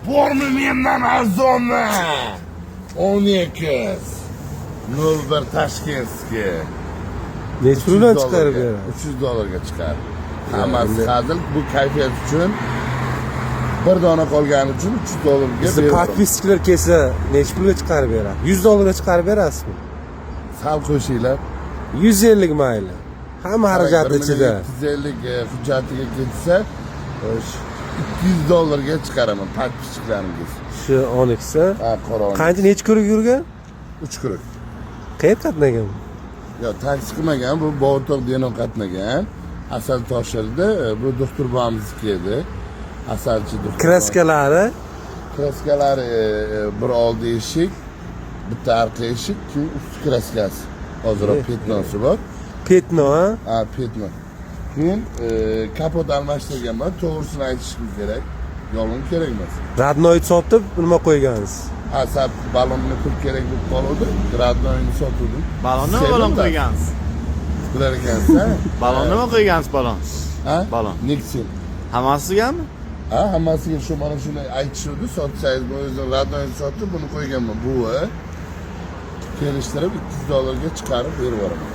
Bormi mendan arzonmi? 12. 01 Tashkentskiy. Necha puldan chiqarib beradi? 300 dollarga chiqar. Hammasi hazil, bu kayfiyat uchun. Bir dona qolgani uchun 300 dollarga Bizni beraman. podpisklar kelsa, necha pulga chiqarib beradi? 100 dollarga chiqarib berasizmi? Sal qo'shinglar. 150 mayli. Hamma xarajat ichida. 250 hujjatiga ketsa, 200 dollarga chiqaraman podpischiklarimiz. Shu 12si. Ha, qora. Qancha necha kurik yurgan? 3 kurik. Qayerga qatnagan? Yo, taksi qilmagan, bu Bo'g'irtoq denon qatnagan. Asal toshirdi, bu doktor bolamizga edi. Asalchi doktor. Kraskalari Kraskalari bir oldi eshik, bitta arqa eshik, keyin usti kraskasi. Hozirroq petnosi bor. petno, ha? Ha, petno. Keyin kapot almashtirganman, to'g'risini aytishim kerak. Yolg'on kerak emas. Radnoy sotib nima qo'ygansiz? Ha, sab balonni pul kerak deb qoldi. Radnoyni sotdim. Balonni nima balon qo'ygansiz? Bilar ekansiz, ha? Balon nima qo'ygansiz balon? Ha? Balon. Nexin. Hammasigami? Ha, hammasiga shu mana shuni aytishdi, sotsangiz bu o'zini radnoyni sotib, buni qo'yganman. Bu kelishtirib 200 dollarga chiqarib berib yuboraman.